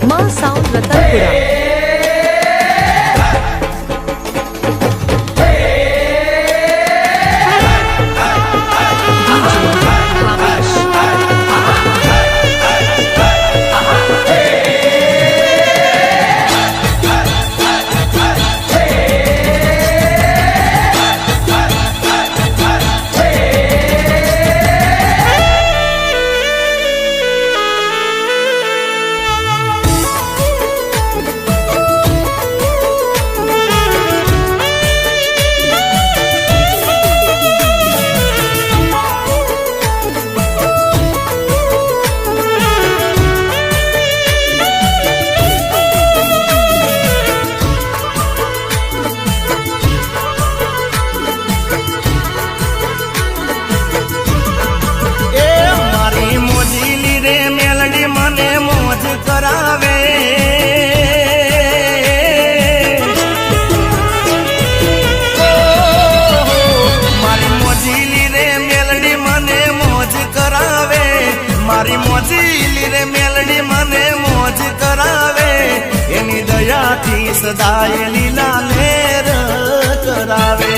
मां साउंड रतनपुरा। મારી મોજીલી રે મેલડી મને મોજ કરાવે એની દયાથી સદાય લીલા લેર કરાવે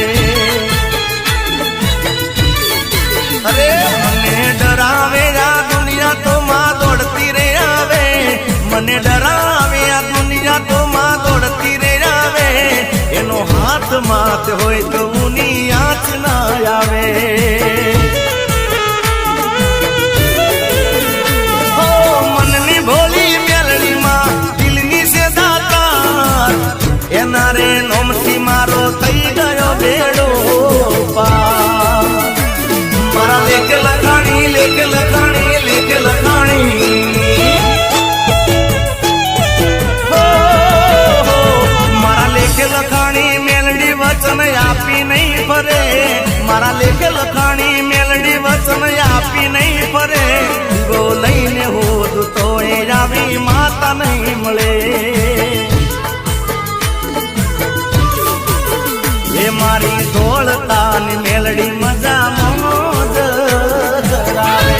અરે મને ડરાવે આ દુનિયા તો માં દોડતી રે આવે મને ડરાવે આ દુનિયા તો માં દોડતી રે આવે એનો હાથ માથ હોય તો ઉની આંચ ના આવે ભોલી મેલડી માં દિલની સે દાતાર એના રે નોમથી મારો થઈ ગયો બેડો પાર મારા લેખ લખાણી લેખ લખાણી લેખ લખાણી મારા લેખ લખાણી મેલડી વચન આપી નહીં ફરે મારા લેખ લખાણી મેલડી વચન આપી નહીં ફરે ગો લઈને હોદ તો આવી માતા નહીં મળે એ મારી ધોળતાની મેલડી મજા મોજ કરાવે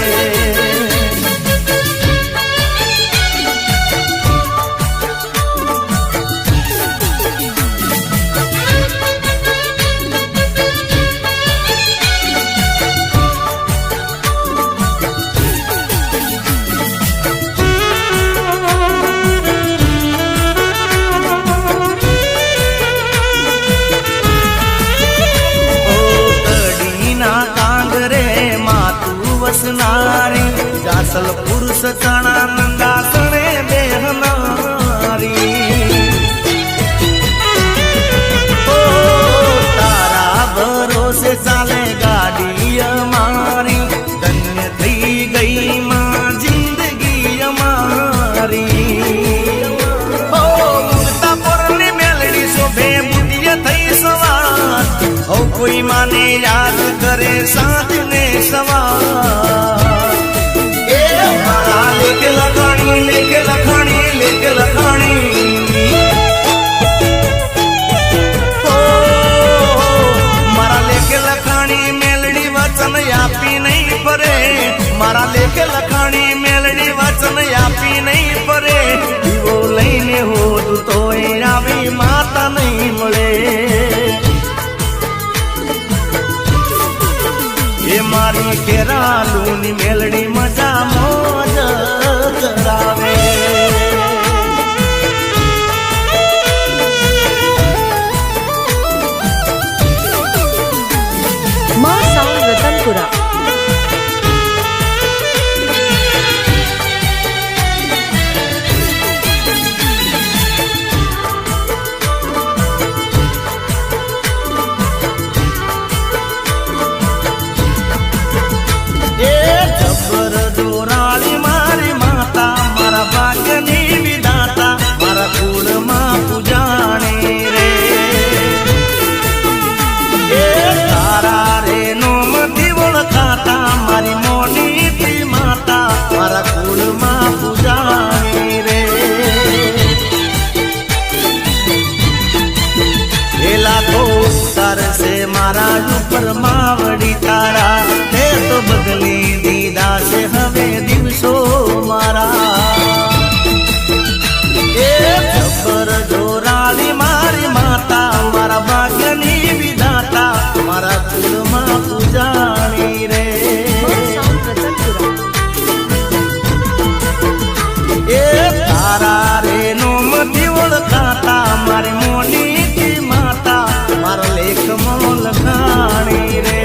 વસનારી જાસલ પુરુષ ચણા નંદાસણે બેહનારી તારા ભરોસે ચાલે ગાડી અમારી ધન્ય થઈ ગઈ માં જિંદગી અમારી મુક્તા પોરની મેલડી શોભે બુદ્ધિય થઈ સવાર કોઈ માને યાદ કરે સાથ ને સવાર એ મારા લેખ લખાણી લેખ લખાણી લેખ લખાણી મારા લેખ લખાણી મેલડી વચન આપી નહીં ફરે મારા લેખ લખાણી મેલડી વચન આપી નહીં ફરે દીવો લઈને હોદ તો આવી માતા નહીં મળે એ મારી કેરાલુની મેલડી મજા મોજ કરાવે मां साउंड रतनपुरा। જબર દોરા તારા રે નોમથી ઓળખાતા મારી મોની માતા મારો લેખમાં લખાણી રે.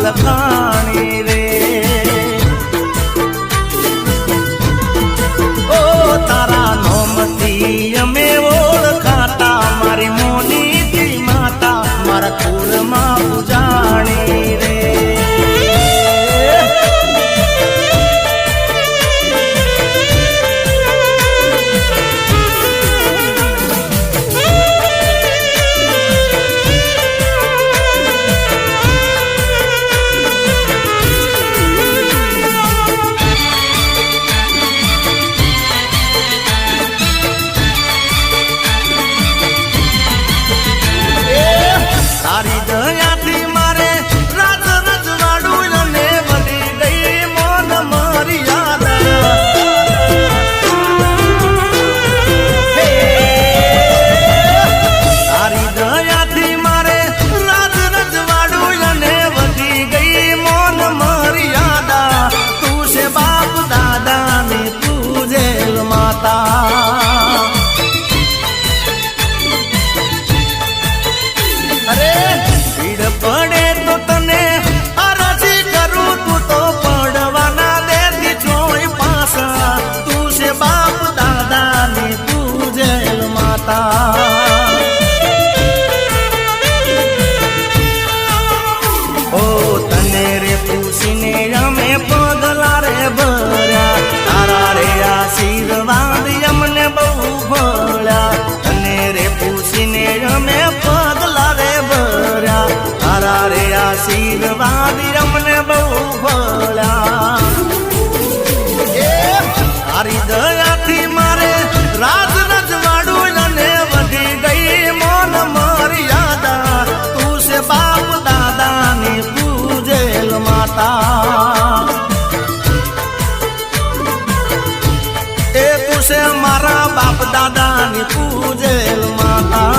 લખાણી રે ઓ તારા નોમથી અમે ઓળખાતા મારી મોની માતા મારા કુળમાં પૂજાણી રે. અરે ભીડ પડે તો તને અરજી કરું તું તો પડવાના દેતી જોઈ પાસા તું છે બાપ દાદા ને પૂજેલ માતા. ઓ તને રે પૂછીને અમે પગલા રે ભર્યા તારા રે આશીર્વાદ અમને બહુ ભળ્યા. તને રે પૂછીને અમે પગલા રે ભર્યા તારા રે આશીર્વાદ અમને બહુ ભળ્યા. તારી દયાથી મારે રાજ રજવાડું અને વધી ગઈ મોન મર્યાદા તું છે બાપ દાદા ની પૂજેલ માતા. એ તું છે મારા બાપ દાદા ની પૂજેલ માતા.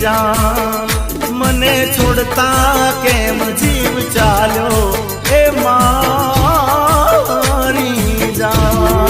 જાન મને છોડતા કેમ જીવ ચાલ્યો એ મારી જાન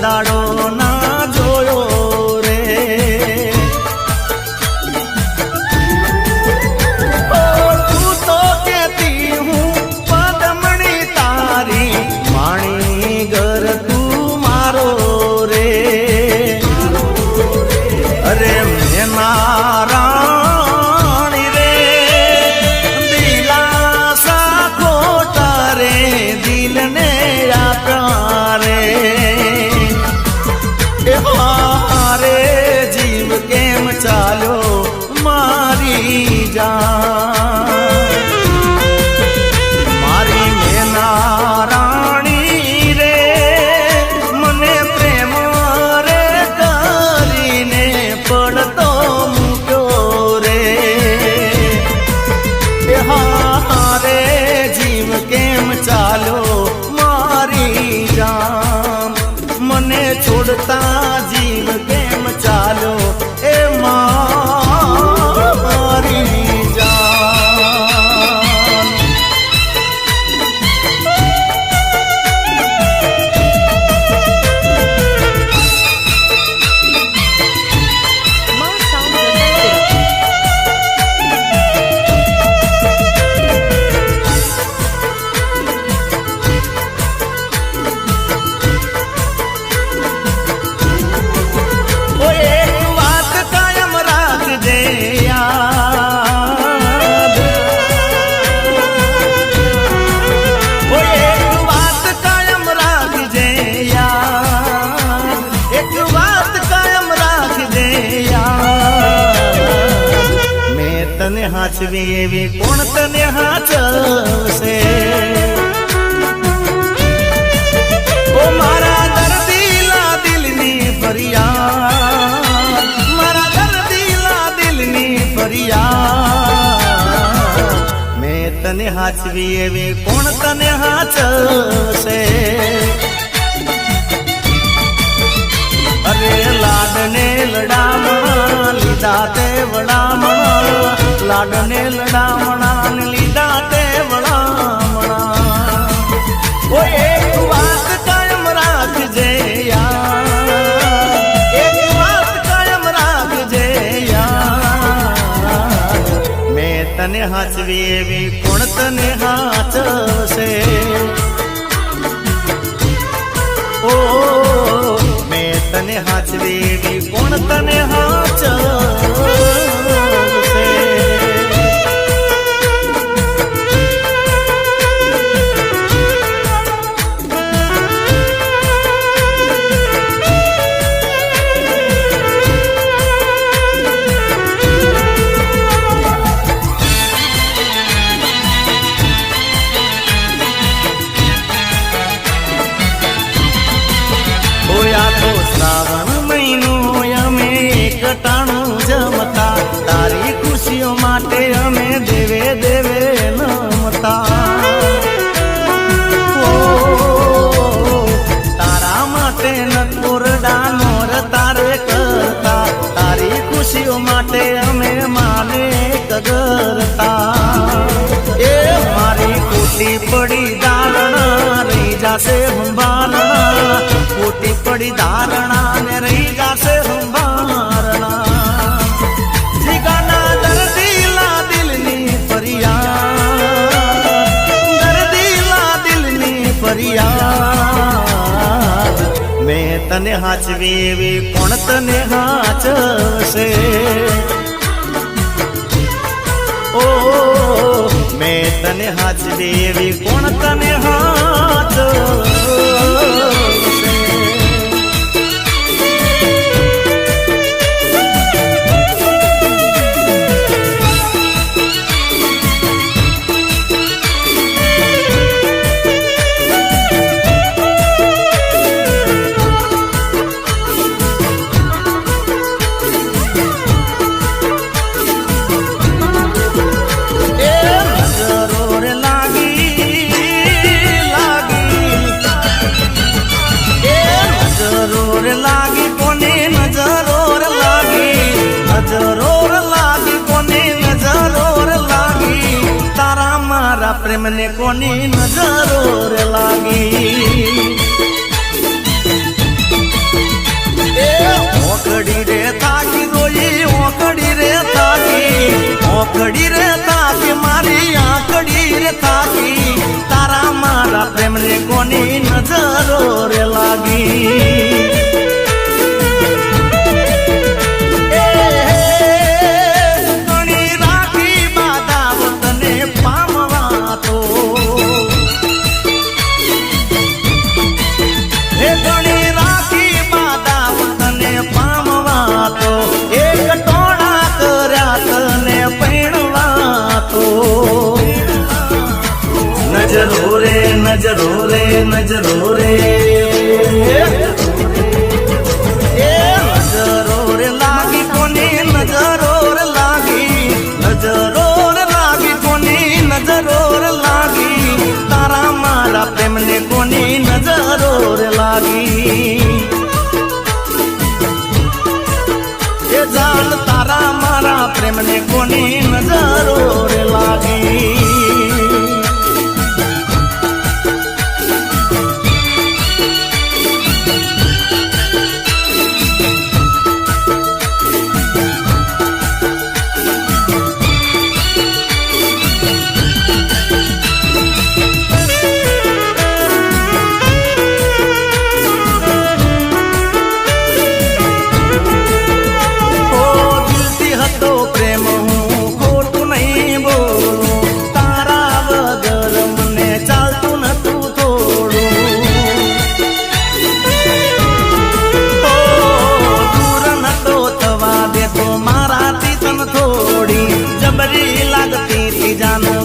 દાડો ના જોયો રે તું તો કેતી હું પદમણી તારી માણી ઘર તું મારો રે અરે મેં નારાણી રે દિલાસા ખોટા રે દિલને આપ્યા રે હારે જીવ કેમ ચાલ્યો મારી જાન મારી મેના રાણી રે મને પ્રેમ રે કરીને પડતો મૂક્યો રે હારે જીવ કેમ ચાલ્યો મારી જાન મને છોડતા જીવ કેમ ચાલ્યો એ મારી જાન માં સાઉન્ડ તને હાચવી એવી કોણ તને હાચવશે ઓ મારા દર્દીલા દિલની ફરિયાદ મારા દર્દીલા દિલની ફરિયાદ મેં તને હાચવી એવી કોણ તને હાચવશે અરે લાડને લડામણા લીધા તે વડામણા લાડને લડામણા ને લીધા તે વડામણા ઓ એક વાત કાયમ રાખજે યાર એક વાત કાયમ રાખજે યાર મેં તને હાચવી એવી કોણ તને હાચવશે ઓ મેં તને હાચવી એવી કોણ તને હાચવશે શ્રાવણ મહિનો અમે કટાણું જમતા તારી ખુશીઓ માટે અમે દેવે દેવે નમતા તારા માટે નકોરડા નોર તારે કરતા તારી ખુશીઓ માટે અમે માને કગરતા એ મારી કોટી પડી દારણા રહી જાશે સંભારણા કોટી પડી ધારણા ને રહી જાશે સંભારણા જીગાના દર્દીલા દિલની ફરિયાદ દર્દીલા દિલની ફરિયાદ મેં તને હાચવી એવી કોણ તને હાચવશે ઓ મેં તને હાચવી એવી કોણ તને હાચવશે પ્રેમને કોની નજરો રે લાગી ઓકડી રે થાકી રોઈ ઓકડી રે થાકી મારી આંકડી રે થાકી તારા મારા પ્રેમને કોની નજરો રે લાગી નજરો રે નજરો રે નજરો રે નજરો રે લાગી કોની નજરો રે લાગી નજરો રે લાગી કોની નજરો રે લાગી તારા મારા પ્રેમને કોની નજરો રે લાગી એ જાણ તારા મારા પ્રેમને કોની નજરો રે લાગી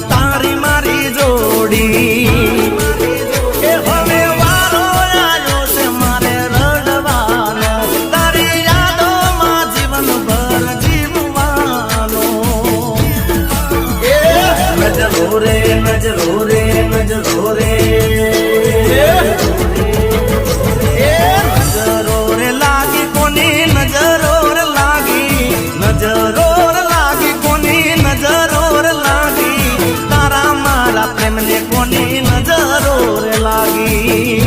તારી મારી જોડી એ હવે વારો આવ્યો છે મારે રડવાનો તારી યાદોમાં જીવનભર જીવવાનો એ નજરો રે નજરો રે નજરો રે એ નજરો રે લાગી કોની નજરો રે લાગી નજરો રે લાગી કોની નજરો રે લાગી તારા મારા પ્રેમને કોની નજરો રે લાગી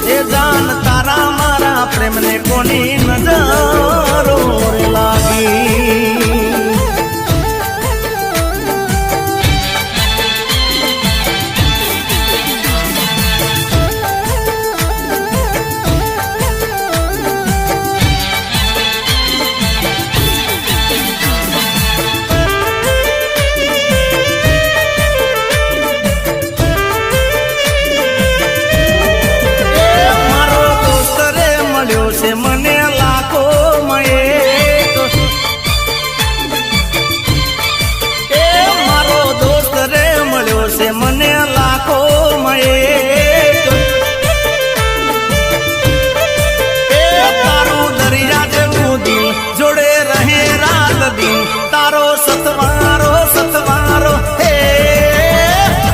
એ જાન તારા મારા પ્રેમને કોની નજરો રે લાગી મને લાખો મયે એ મારો દોસ્ત રે મળ્યો છે મને લાખો મયે એ તારું દરિયા જેવું દિલ જોડે રહે રાત દિન તારો સતવારો હે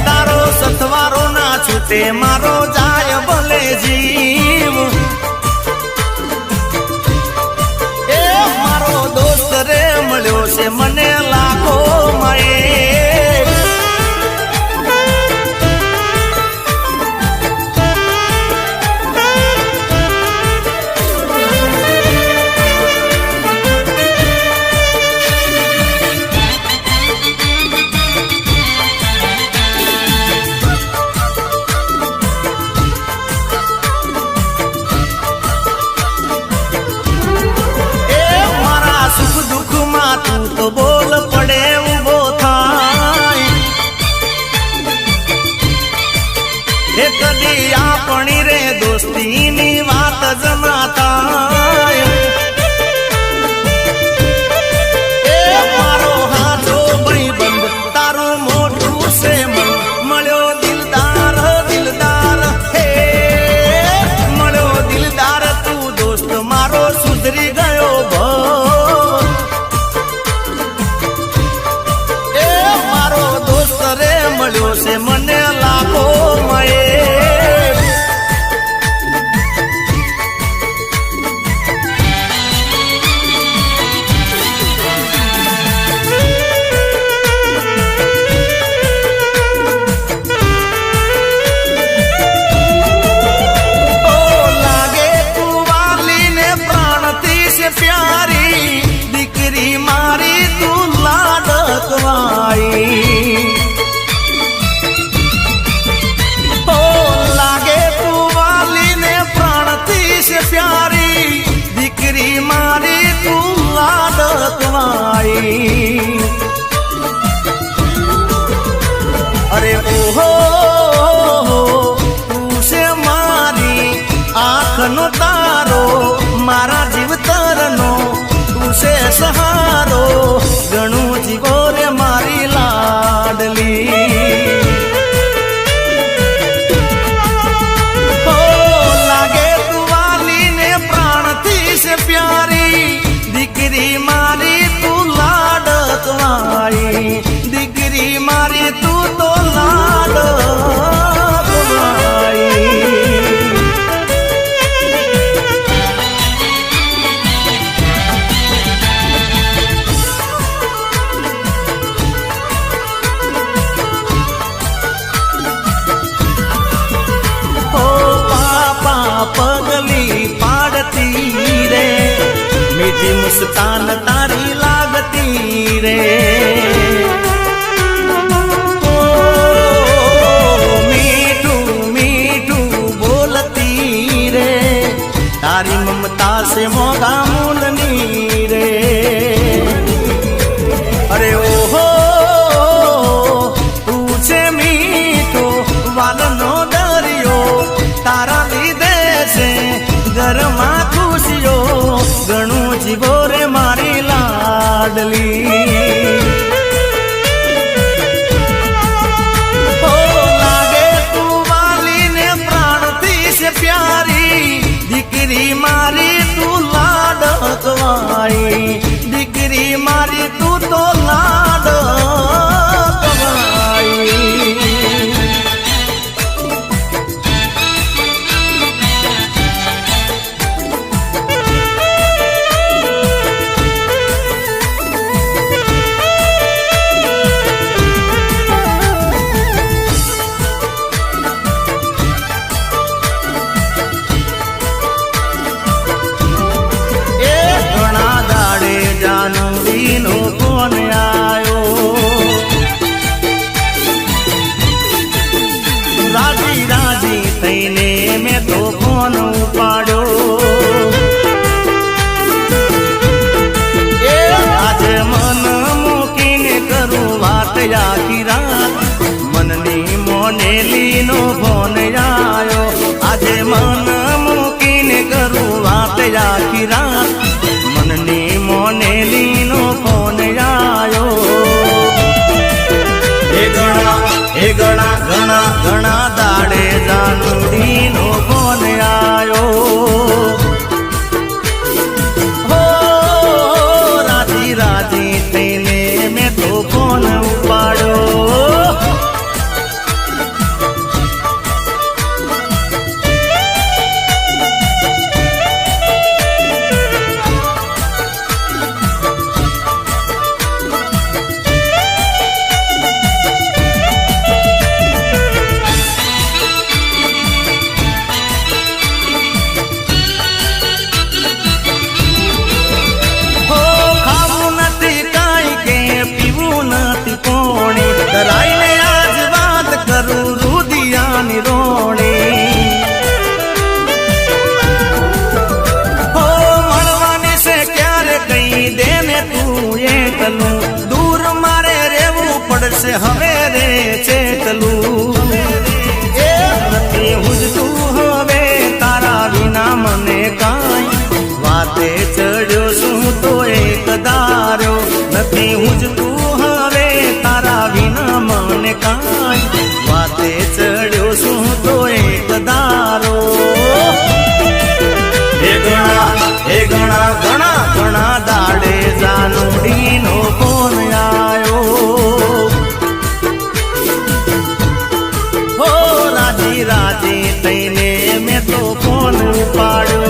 તારો સતવારો ના છૂટે મારો જાય ભલે જીવ રે મળ્યો છે મને લાખો મયે તું તો બોલ પડે ઉભો થાય એ કદી આપણી રે દોસ્તીની વાત જમા થાય એ મારો હાથો ભાઈબંધ તારું મોટું છે મન મળ્યો દિલદાર હે મળ્યો દિલદાર તું દોસ્ત મારો સુધરી ગયો મળ્યો છે મને લાખો મયે અરે ઓહો તું છે મારી આંખનો તારો, મારા જીવતરનો તું છે સહારો, ઘણું જીવો રે મારી લાડલી. ઓ લાગે તું વાલી ને પ્રાણથી છે પ્યારી, દીકરી મારી તું લાડત વાળી, દીકરી મારી તું તો લાડત વાળી. પગલી પાડતી રે, મીઠી મુસ્કાન તારી લાગતી રે. મીઠું મીઠું બોલતી રે, તારી મમતા સે મોગા મૂલની રે. અરે ઓહો તું છે મીઠો વાલનો દરિયો, તારા લીધે છે ઘરમાં ખુશીઓ, ઘણું જીવો રે મારી લાડલી. ઓ લાગે તું વાલી ને પ્રાણથી છે પ્યારી, દીકરી મારી તું લાડત વાળી, દીકરી મારી તું તો લાડત વાળી. નો ફોન આયો, રાજી રાજી થઈને મેં તો ફોન ઉપાડ્યો. એ આજે મન મૂકીને કરું વાત આખી રાત, મનની મોનેલી નો ફોન આયો. આજે મન મૂકીને કરું વાત આખી રાત, મનની મોનેલી નો ફોન આયો. એ ઘણા ઘણા ઘણા દાડે જાનુડી નો ફોન આયો. હો રાજી રાજી થઈને મેં તો ફોન ઉપાડ્યો. રાઈને આજ વાત કરું રુદિયાની રોણી. હો મળવાની છે ક્યારે કઈ દેને તું એકલું, દૂર મારે રહેવું પડશે હવે રે ચેતલું. એ નથી હુજતું હવે તારા વિના મને કાંઈ, વાતે ચડ્યો શું તો એક દાર્યો. નથી હુજતું હવે તારા વિના મને કાંઈ, વાતે ચડ્યો શું તો એક દારો. એ ઘણા ઘણા ઘણા દાડે જાનુડી નો ફોન આયો. હો રાજી રાજી થઈને મેં તો ફોન ઉપાડ્યો.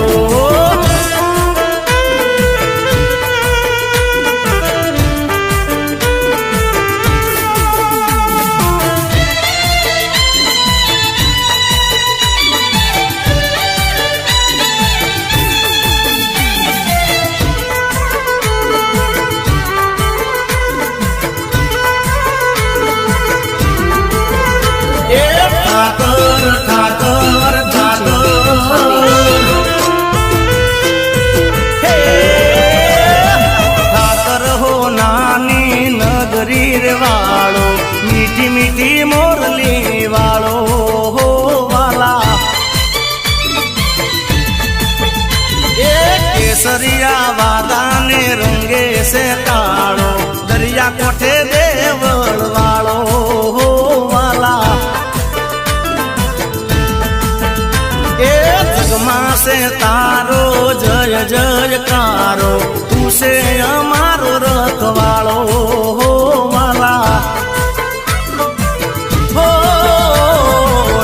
કેસરિયા વાદાને રંગે છે કાળો દરિયા કોઠે દેવળ વાળો વાલા એ જગમાં છે તારો જય જયકારો તું છે અમારો રખવાળો વાલા હો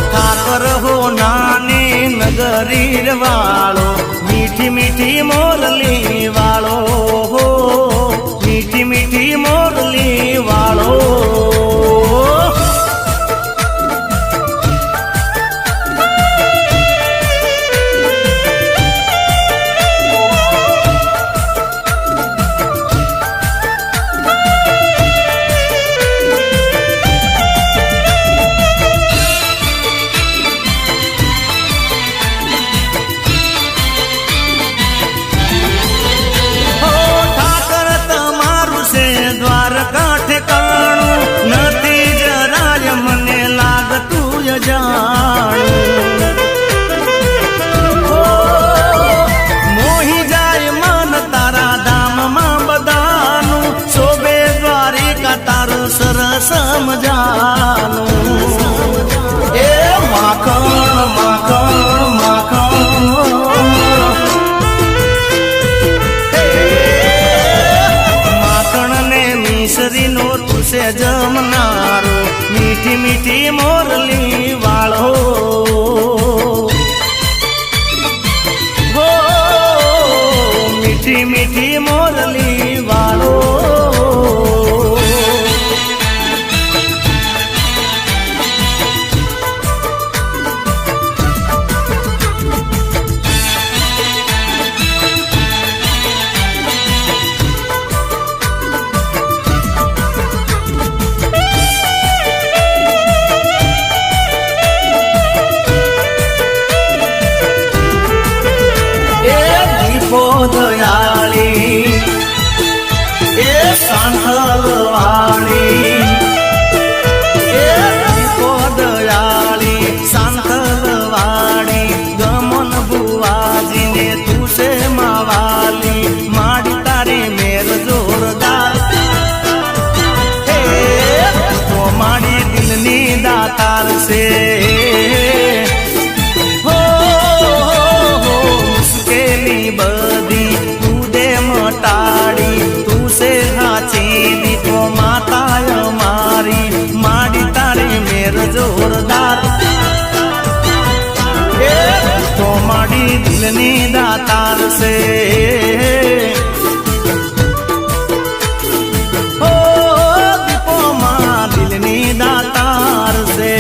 ઠાકર હો નાની નગરી વાળો મીઠી મીઠી મોરલી વાળો હો મીઠી મીઠી મોરલી વાળો મોહી જાય મન તારા ધામમાં બધાનું શોભે દ્વારિકા તારું સરસ મજાનું એ માખણ માખણ માખણ માખણ ને મિશ્રીનો તું છે જમનારો મીઠી મીઠી મોરલી વાળો હો મીઠી મીઠી મોરલી વાળો દયાળી એ સાંથલવાળી એ દયાળી સાંથલવાળી ગમન બુવાજીને તું છે માવાલી માડી તારી મેર જોરદાર હે તો માડી દિલની દાતાર છે જોરદાર એ તો માડી દિલની દાતાર છે હો દીપો માં દિલની દાતાર છે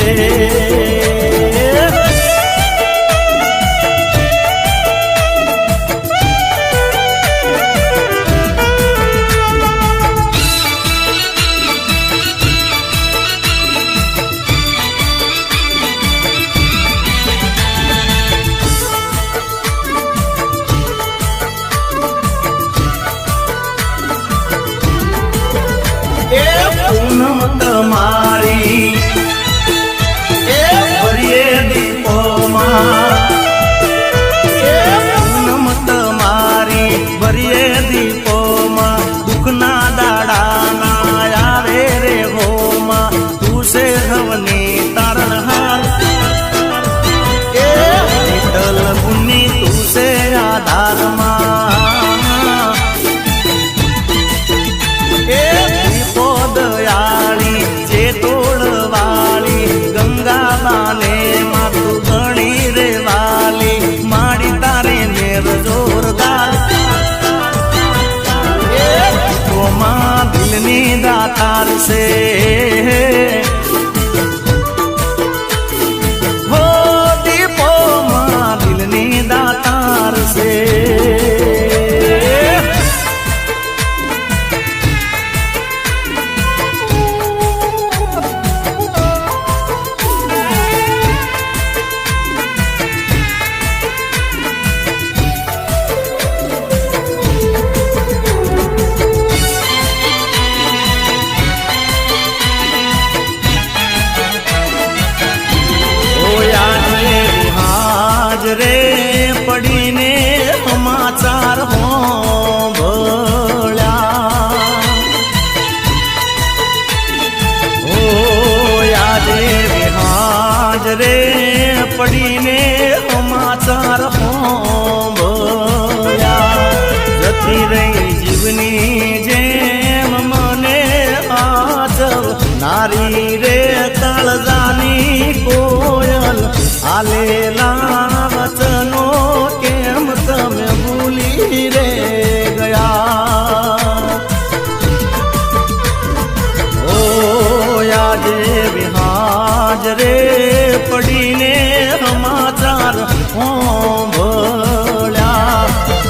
જતી રહી જીવની જેમ મને આચવ નારી રે તળજાની કોયલ આલેલા વચનો કેમ તમે ભૂલી રે ગયા ઓ આજે વિહાજ રે પડીને સમાચાર ભળ્યા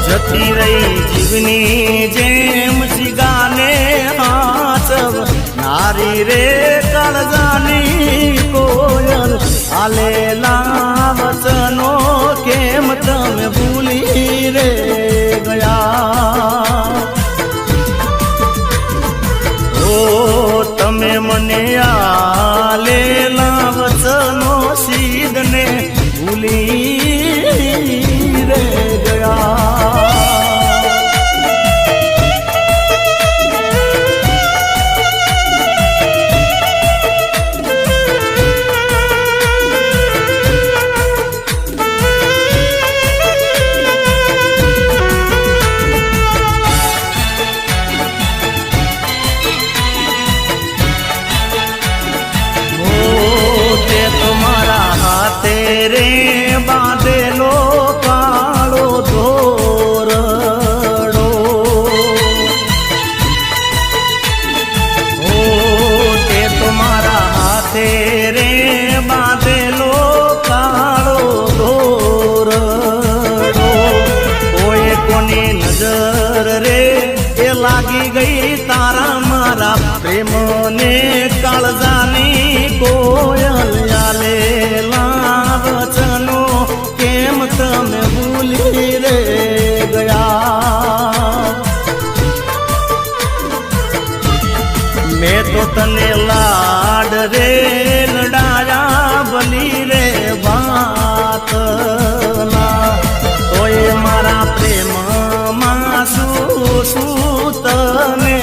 જતી રહી જીવની જેમ શિગાને હાચવ નારી રે કાળજાની કોયલ આલેલા વચનો કેમ તમે ભૂલી રે ગયા ઓ તમે મને આલેલા વચનો સીધને ભૂલી રે ગયા રે બાંધેલો કાળો ધોરડો ઓ તે તમારા હાથે રે બાંધેલો કાળો ધોરડો કોઈ કોની નજર રે એ લાગી ગઈ તારા મારા પ્રેમને કાળજાની કોયલ આલેલા વચનો કેમ તમે ભૂલી રે ગયા મેં તો તને લાડ રે લડાયા બલી રે વાતના તોય મારા પ્રેમમાં શું તને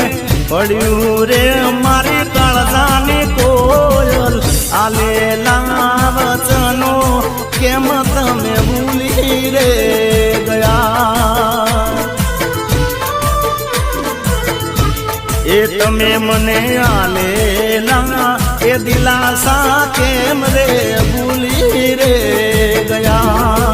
પડ્યું રે મારી કાળજાની કોયલ આલેલા વચનો કેમ તમે ભૂલી રે ગયા એ તમે મને આલેલા એ દિલાસા કેમ રે ભૂલી રે ગયા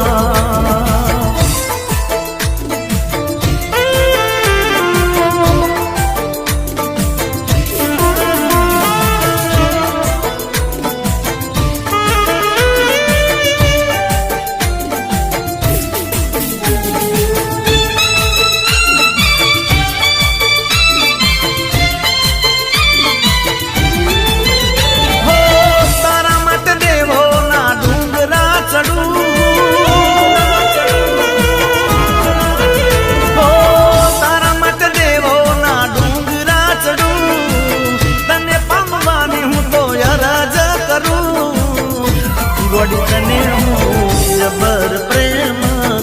ગોડી તને હું જબર પ્રેમ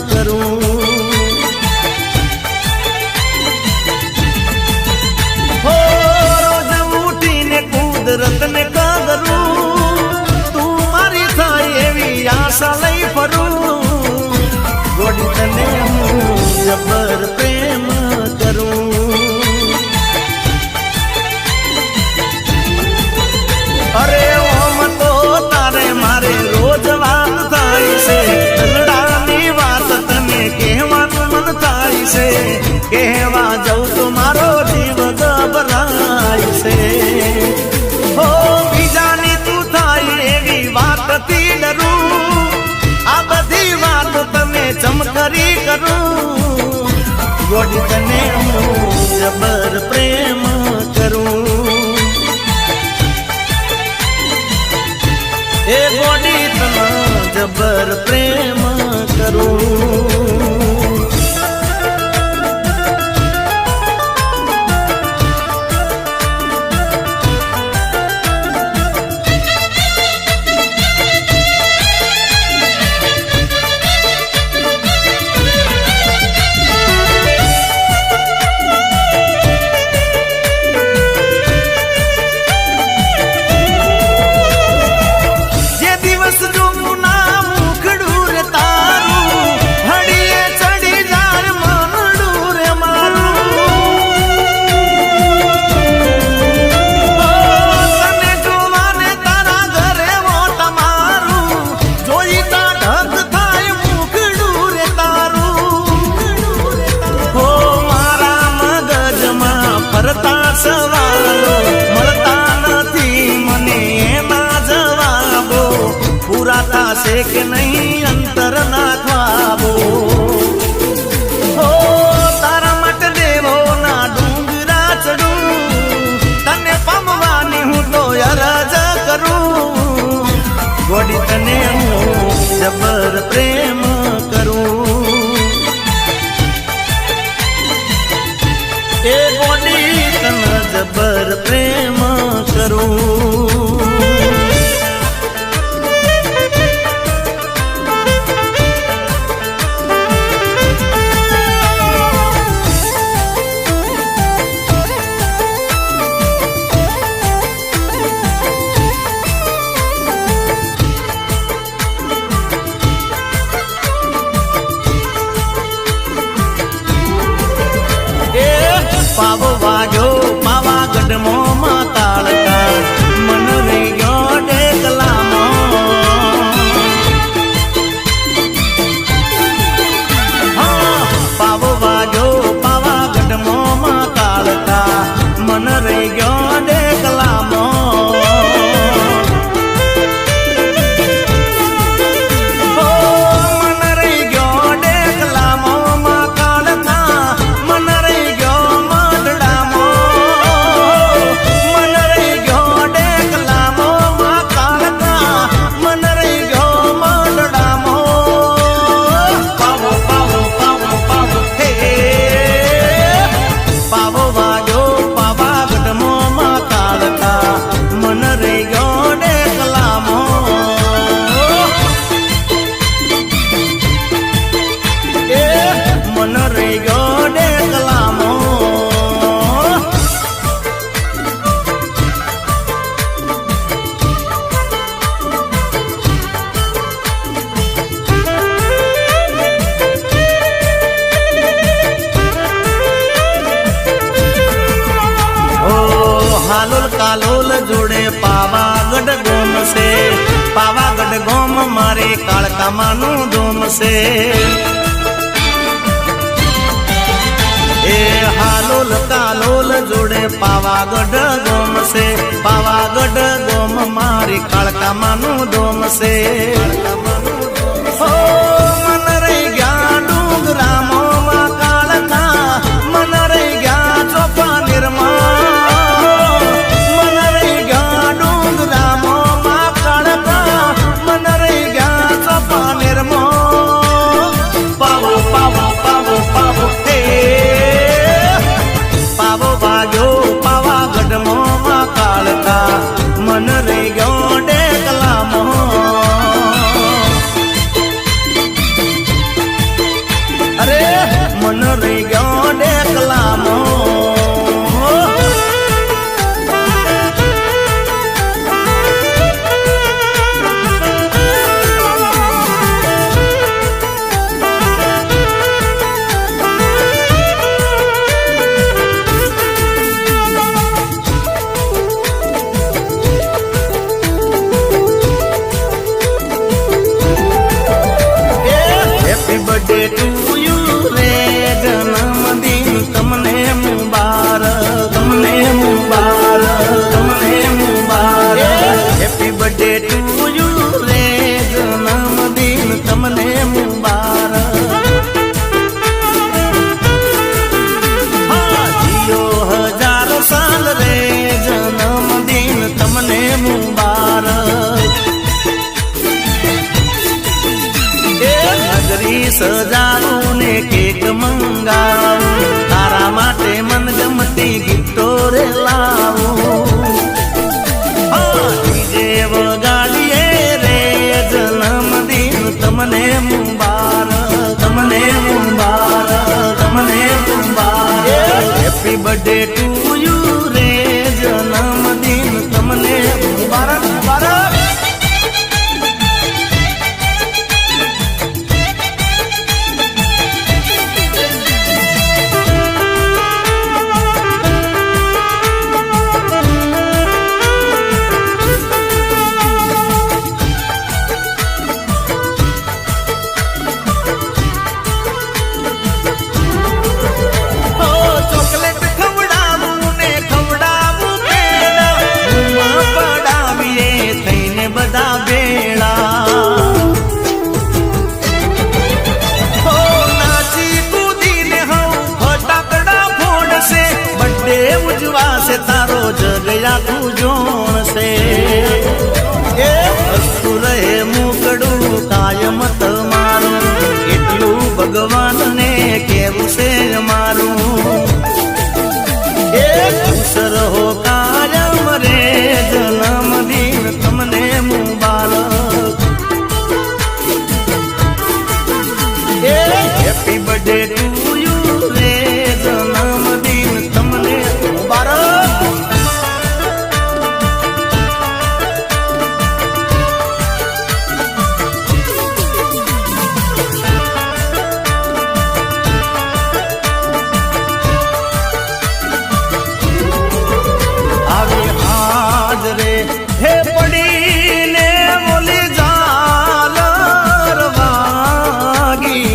કરું હો રોજ ઉઠીને કુદરતને કદરું તું મારી થાય એવી આશા લઈ ફરું ગોડી તને હું જબર પ્રેમ કરું અરે ઓમ તો તારે મારે રોજ વાત થાય છે લડાની વાત તને કહેવાનું મન થાય છે કહેવા જઉં તો મારો જીવ ગભરાય છે હો બીજાની તું થાય એવી વાતથી ડરું આ બધી વાત તમે ચમકરી કરું ગોડી તને હું જબર પ્રેમ કરું એ ગોડી તને જબર પ્રેમ કરું જે દિવસ જોવું ના મુખડું રે તારું કે નહીં અંતરના ખ્વાબો. હો તારા માટે દેવો ના ડુંગરા ચડું, તને પામવાની હું તો અરજ કરું. ગોડી તને હું જબર પ્રેમ કરું. એ ગોડી તને જબર પ્રેમ કરું. પાવ વાગ્યો પાવાગઢ મોમાં કાળકા, મન રહી ગયો ડેકલામાં. પાવ વાગ્યો પાવાગઢ મોમાં કાળકા, મન રહી ગયો ડેકલામાં. મન રહી ગયો ડેકલામાં કાળકા, મન રહી ગયો હાલોલ કાલોલ જોડે પાવાગઢ ગોમ છે. પાવાગઢ ગોમ મારે કાળકામાનું ધોમ છે. એ હાલોલ કાલોલ જોડે પાવાગઢ ગોમ છે. પાવાગઢ ગોમ મારી કાળકામાનું ધોમ છે. મન રહી ગયા ડુંગરામાં કાળકા, મન રહી ગયા ચોપા નિર્મા. મન રહી ગયો ડેકલામાં. અરે મન રહી ગયો ડેકલામાં. હેપી બર્થડે ટુ યુ રે, જન્મદિન તમને મુબારક, તમને મુબારક, તમને મુબારક. હેપી બર્થડે ટુ યુ રે, જન્મદિન તમને મુબારક. જીઓ 1000 સાલ રે, જન્મદિન તમને મુબારક. નગરી સજાવું ને કેક મંગાવું, તારા માટે મનગમતી ગીતો રે લાવું. ડીજે વગાડીએ રે, જન્મદિન તમને મુબારક, તમને મુબારક, તમને મુબારક. હેપી બર્થડે ટુ યુ રે, જન્મદિન તમને મુબારક મુબારક. ચોકલેટ ખવડાવું આખું જોણ છે એ હસતું રહે મુકડું કાયમ તમારું એટલું ભગવાનને કેવું છે મારું એ ખુશ રહો કાયમ રે જન્મદિન તમને મુબારક એ હેપી બર્થડે ટુ યુ રે જન્મદિન તમને મુબારક હે પડીને બોલી ઝાલર વાગી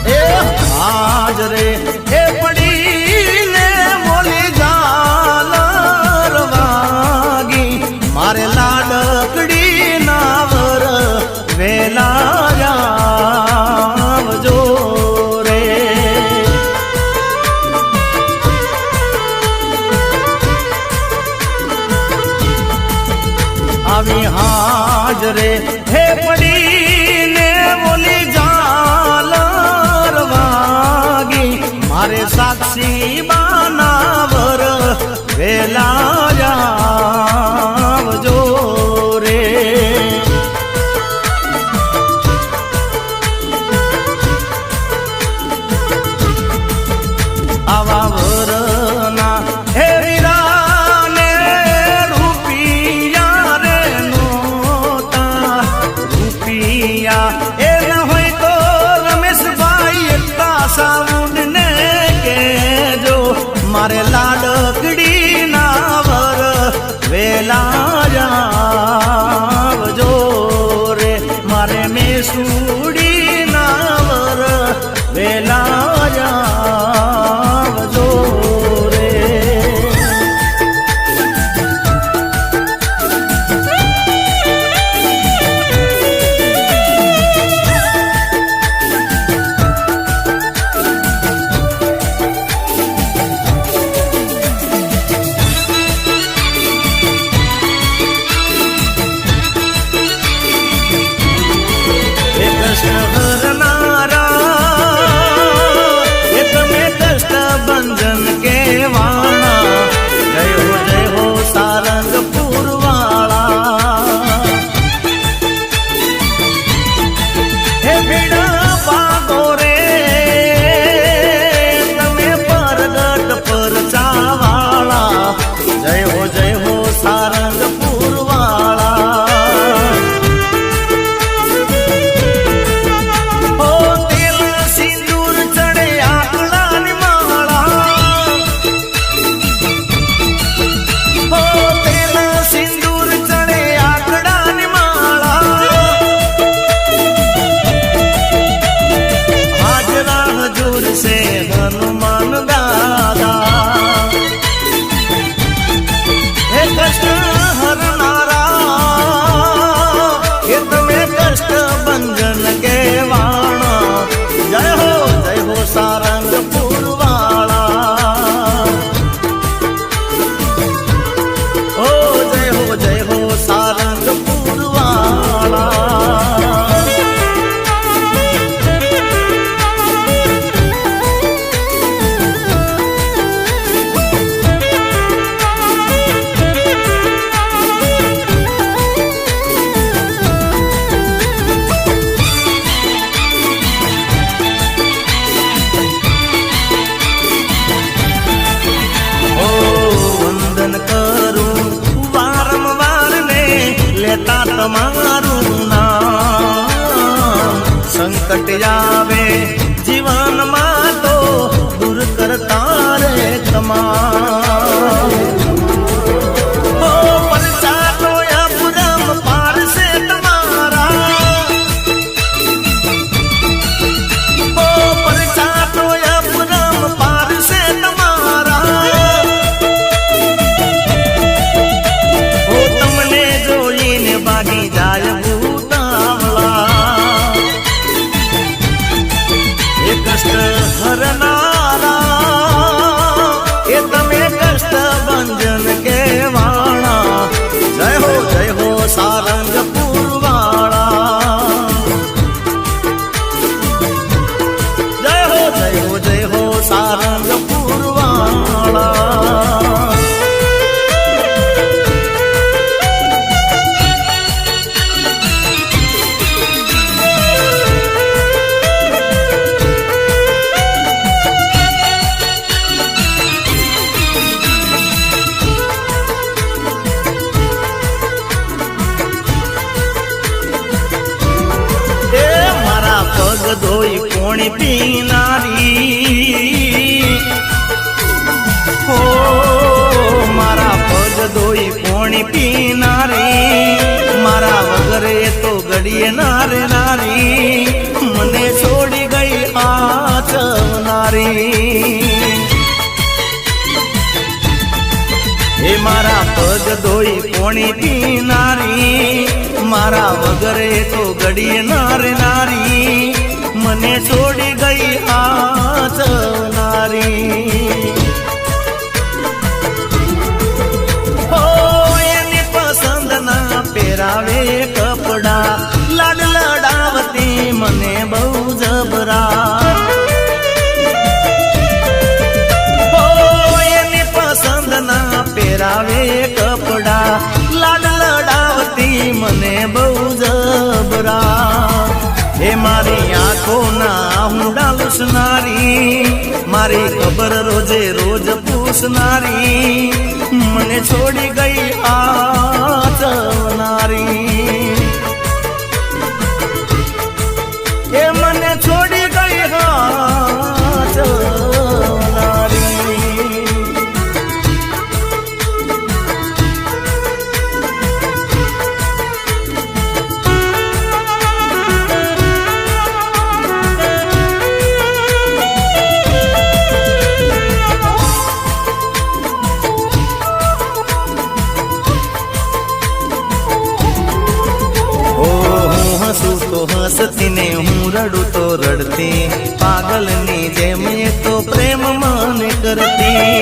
એ આજ રે હે પડીને બોલી ઝાલર વાગી મારે લાડકડી નાવર વેલા આવજો રે આવી હાજરે હે પડીને બોલી ઝાલર વાગી મારે સાક્ષી બાનાવર વેલા આવજો રે આવા વરના હે વીરાને રૂપિયા રે નોતા રૂપિયા એ ન હોય તો રમેશભાઈ એકતા સાઉન્ડ ને કેજો મારે લાડકડી નાવર વેલા આવજો રે મારે મેસુડી નાવર વેલા આવજો રે બંધન કે વાણા જય હો સારંગપુર વાળા હે ભીડા પાગો રે તમે પરગટ પર ચાવાળા જય હો સારંગપુર વાળા ઓ તેલ સિંદૂર ચડે આકડાની સિંદૂર ચડે આકડાની માળા હાજરા હજુર છે હનુમાન દાદા હે કૃષ્ણ હરનારા એ તમે કષ્ટ બંધન કે વાણા જય હો સારંગપુર વાળા ઓ જય હો સારંગપુર વાળા પોણી પીનારી હો મારા પગ ધોઈ પોણી પીનારી મારા વગર એ તો ઘડીએ નારે નારી મને છોડી ગઈ આચવનારી એ મારા પગ ધોઈ પોણી પીનારી મારા વગર એ તો ઘડીએ નારે નારી મને છોડી ગઈ આચવનારી પહેરાવે કપડા લાડ લડાવતી મને બહુ જબરા એની પસંદ ના પહેરાવે કપડા લાડ લડાવતી મને બહુ જબરા એ મારી આંખોના હુંડા લૂસનારી મારી ખબર રોજે રોજ પૂછનારી મને છોડી ગઈ આચવનારી એ મને છોડી ગઈ આચવનારી હસતી ને હું રડું તો રડતી પાગલની જેમ એ તો પ્રેમ મને કરતી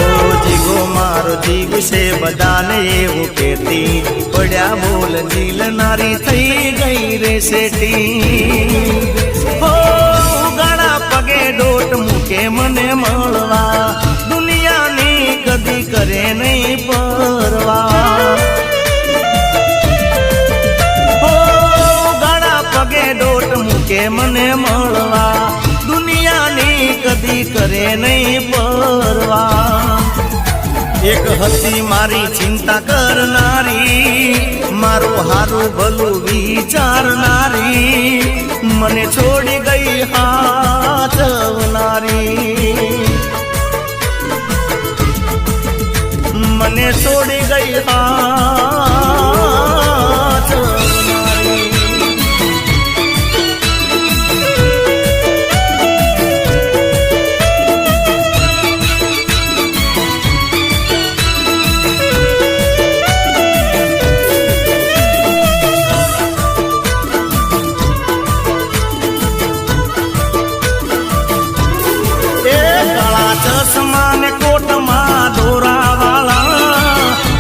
ઓ જીગો મારો જીગ છે બધાને એવું કહેતી પડ્યા બોલ જીલનારી થઈ ગઈ રે શેટી હો ગાણા પગે ડોટ મૂકે મને મળવા દુનિયાની કદી કરે નહીં પરવા ડોટ મૂકે મને મળવા દુનિયાની કદી કરે નહીં પરવા એક હતી મારી ચિંતા કરનારી મારું હારું ભલું વિચારનારી મને છોડી ગઈ હાચવનારી મને છોડી ગઈ હાચવનારી ચશ્મા ને કોટમાં દોરાવાળા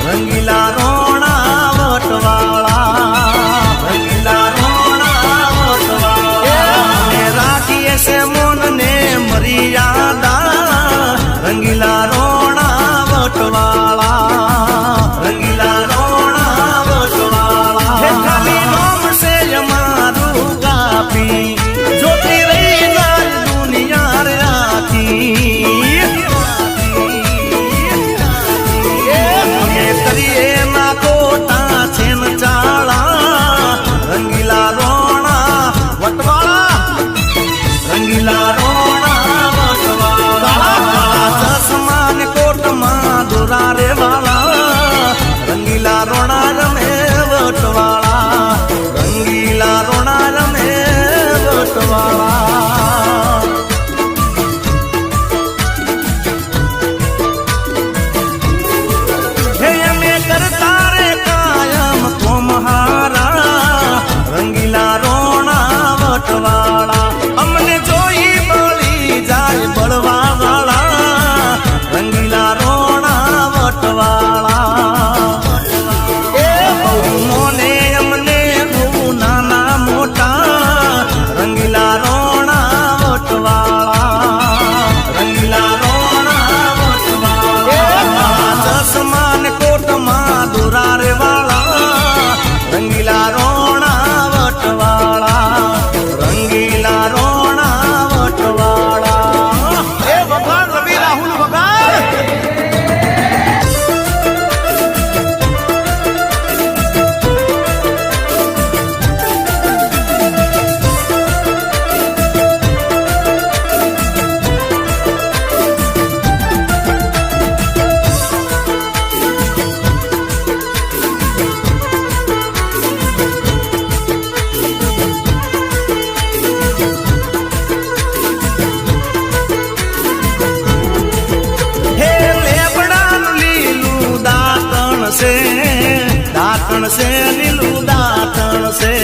રંગીલા રોણા વટવાળા રંગીલા રોણા વટવાળા રાખીએ છે મોન ને મર્યાદા રંગીલા રોણા વટવાળા રંગીલા રોણા વટવાળા ખાલી નામ છે અમારું કાપી જોતી રહી જાય દુનિયા રે આખી રંગીલા રોણા વટવાળા ચશ્મા ને કોટમાં દોરા રે છે લીલું દાંતણ છે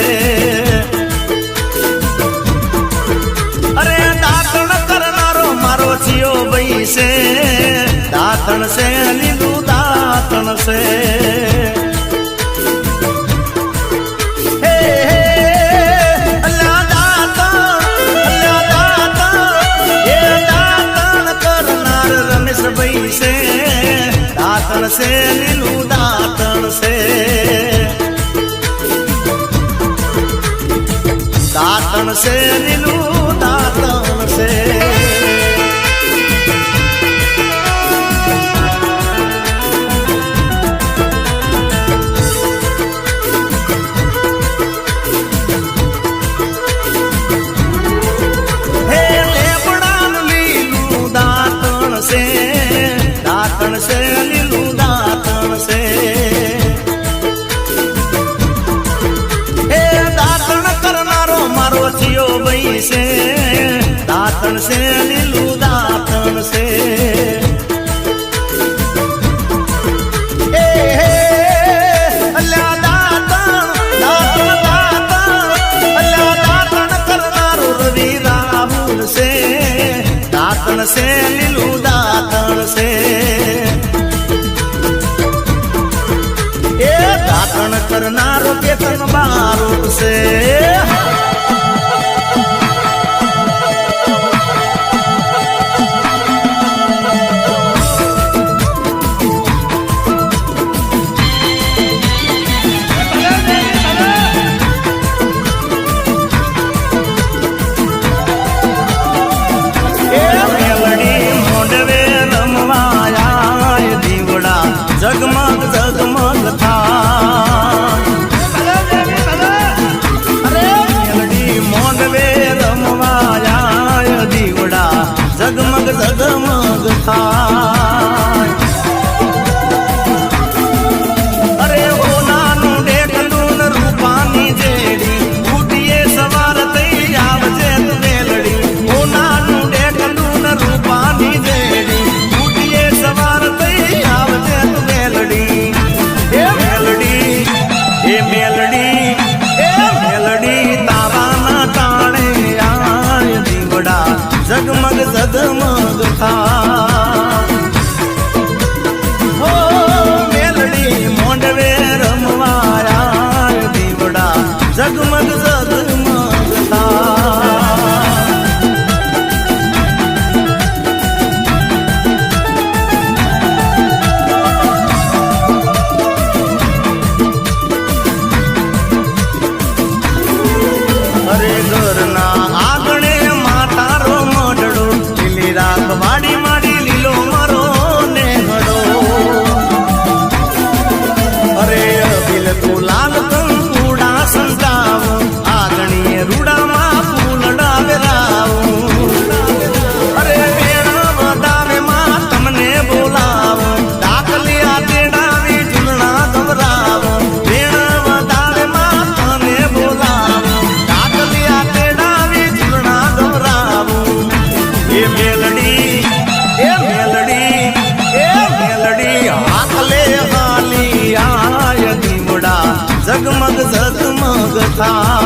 અરે દાંતણ કરનારો મારો જીઓ ભાઈ છે દાંતણ છે લીલું દાંતણ છે દાંતણ છે લીલું દાંતણ છે દાંતણ છે લીલું દાંતણ છે હે લેબડાનું લીલું દાંતણ છે દાંતણ છે લીલું દાંતણ છે એ દાંતણ કરનારો મારો જીઓ ભાઈ છે દાંતણ છે લીલું દાંતણ છે અલ્યા દાંતણ દાંતણ દાંતણ અલ્યા દાંતણ કરનારો રવિ રાહુલ છે દાંતણ છે લીલું દાંતણ છે દાંતણ કરનારો કેતન બારોટ છે જગમગ જગમગ મેલડી મોંડવે રમવાયા દીવડા જગમગ જગમગ થાય અરે ઓનાનું ડેકલું રૂપાની જેડી ઉઠીએ સવાર થઈ આવજે મેલડી ઓનાનું ડેકલું રૂપાની જેડી ઉઠીએ સવાર થઈ આવજે તારાના ટાણે આય દીવડા જગમગ જગમગ થા હો મેલડી મોંડવે રમવાયા દીવડા જગમગ જગમગ થા ઘરના આંગણે માતારો મઢડો લીલી રાખવાડી માડી લીલો મરો ને હડો અરે અભિલ તું લાલ કંકુડા સંતાવો આંગણીએ રૂડામાં ફૂલડા વેરાવો અરે વેણા વધાવે માં તમને બોલાવો ડાકલિયા તેડાવી ઝૂલણા ગવરાવો વેણા વધાવે માં તને બોલાવો આખલે હાલી આય દીવડા જગમગ જગમગ થા